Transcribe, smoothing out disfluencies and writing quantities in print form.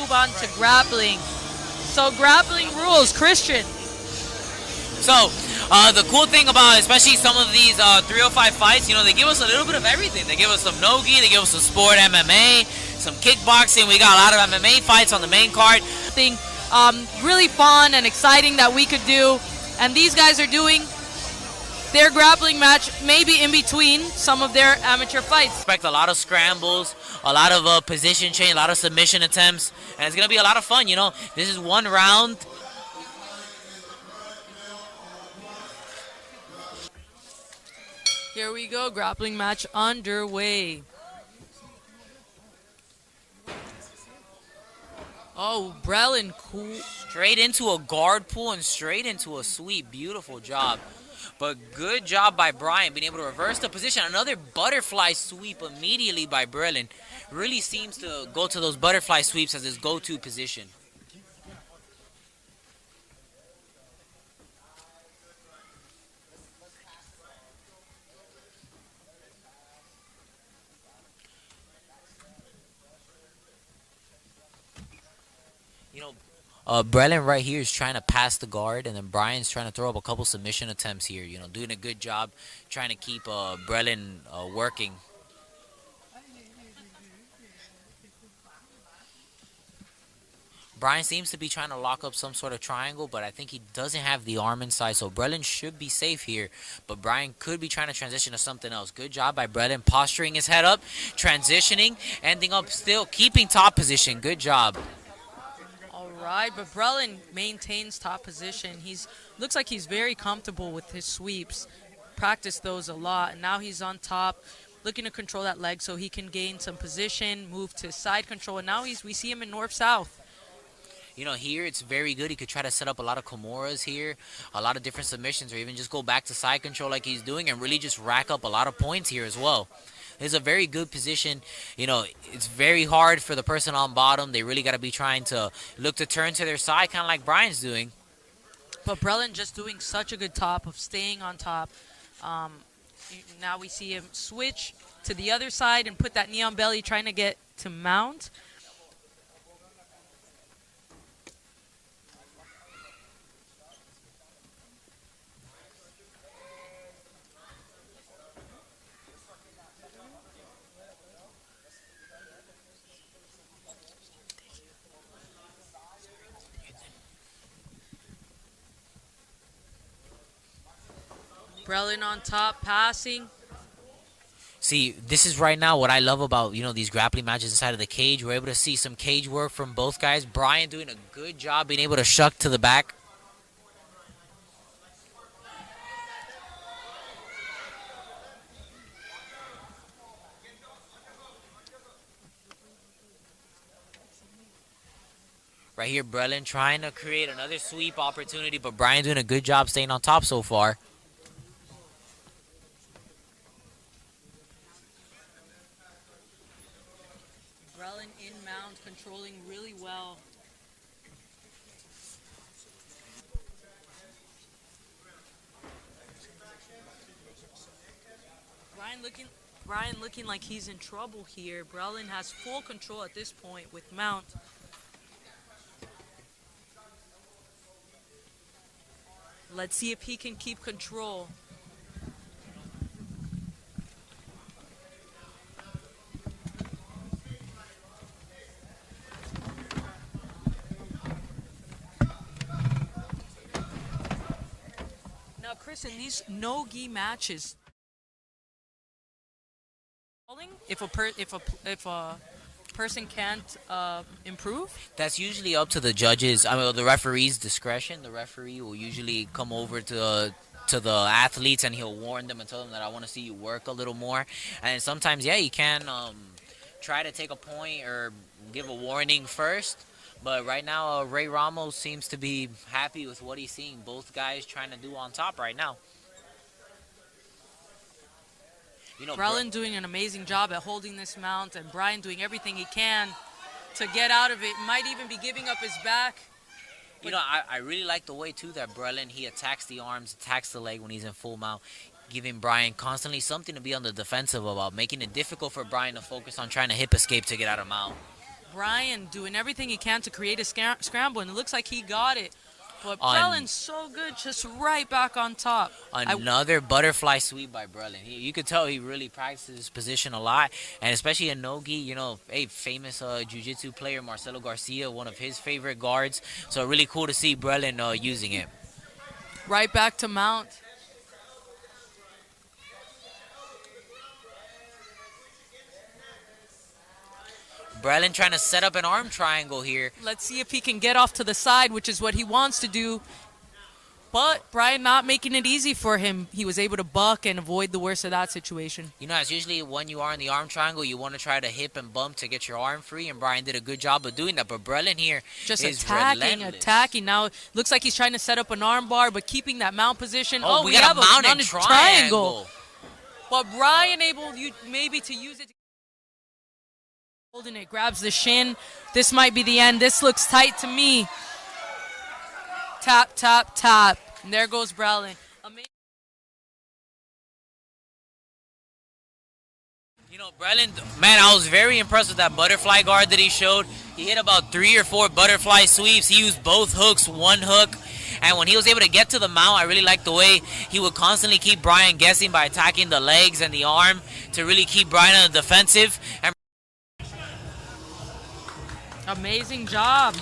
move on to grappling. So grappling rules, Christian. So, the cool thing about especially some of these 305 fights, they give us a little bit of everything. They give us some Nogi, they give us some sport MMA, some kickboxing. We got a lot of MMA fights on the main card. Really fun and exciting that we could do. And these guys are doing their grappling match maybe in between some of their amateur fights. Expect a lot of scrambles, a lot of position change, a lot of submission attempts, and it's going to be a lot of fun. This is one round. Here we go, grappling match underway. Oh, Brelin, cool. Straight into a guard pull and straight into a sweep. Beautiful job. But good job by Brian being able to reverse the position. Another butterfly sweep immediately by Brelin. Really seems to go to those butterfly sweeps as his go-to position. Brelin right here is trying to pass the guard, and then Brian's trying to throw up a couple submission attempts here. Doing a good job trying to keep Brelin working. Brian seems to be trying to lock up some sort of triangle, but I think he doesn't have the arm inside, so Brelin should be safe here. But Brian could be trying to transition to something else. Good job by Brelin, posturing his head up, transitioning, ending up still keeping top position. Good job. Right, but Brelin maintains top position. Looks like he's very comfortable with his sweeps. Practiced those a lot, and now he's on top, looking to control that leg so he can gain some position, move to side control, and now we see him in north-south. Here it's very good. He could try to set up a lot of Kimuras here, a lot of different submissions, or even just go back to side control like he's doing and really just rack up a lot of points here as well. It's a very good position. It's very hard for the person on bottom. They really got to be trying to look to turn to their side, kind of like Brian's doing. But Brelin just doing such a good job of staying on top. Now we see him switch to the other side and put that knee on belly, trying to get to mount. Brelin on top, passing. See, this is right now what I love about, these grappling matches inside of the cage. We're able to see some cage work from both guys. Brian doing a good job being able to shuck to the back. Right here, Brelin trying to create another sweep opportunity, but Brian doing a good job staying on top so far. Brelin in mount, controlling really well. Brian looking like he's in trouble here. Brelin has full control at this point with mount. Let's see if he can keep control. Now, Chris, in these no-gi matches, if a person can't improve, that's usually up to the judges. The referee's discretion. The referee will usually come over to the athletes and he'll warn them and tell them that I want to see you work a little more. And sometimes, you can try to take a point or give a warning first. But right now, Ray Ramos seems to be happy with what he's seeing. Both guys trying to do on top right now. Brelin doing an amazing job at holding this mount, and Brian doing everything he can to get out of it. Might even be giving up his back. I really like the way, too, that Brelin, he attacks the arms, attacks the leg when he's in full mount, giving Brian constantly something to be on the defensive about, making it difficult for Brian to focus on trying to hip escape to get out of mount. Brian doing everything he can to create a scramble, and it looks like he got it. But On Brelin's so good, just right back on top. another butterfly sweep by Brelin. You could tell he really practices his position a lot, and especially in Nogi, a famous jiu-jitsu player, Marcelo Garcia, one of his favorite guards. So really cool to see Brelin using it. Right back to mount. Brelin trying to set up an arm triangle here. Let's see if he can get off to the side, which is what he wants to do. But Brian not making it easy for him. He was able to buck and avoid the worst of that situation. It's usually when you are in the arm triangle, you want to try to hip and bump to get your arm free, and Brian did a good job of doing that. But Brelin here just is attacking. Now looks like he's trying to set up an arm bar, but keeping that mount position. Oh, we got a mounted triangle. But Brian able maybe to use it. Holding it, grabs the shin. This might be the end. This looks tight to me. Tap, tap, tap. And there goes Brelin. Brelin, man, I was very impressed with that butterfly guard that he showed. He hit about 3 or 4 butterfly sweeps. He used both hooks, one hook. And when he was able to get to the mount, I really liked the way he would constantly keep Brian guessing by attacking the legs and the arm to really keep Brian on the defensive. And amazing job.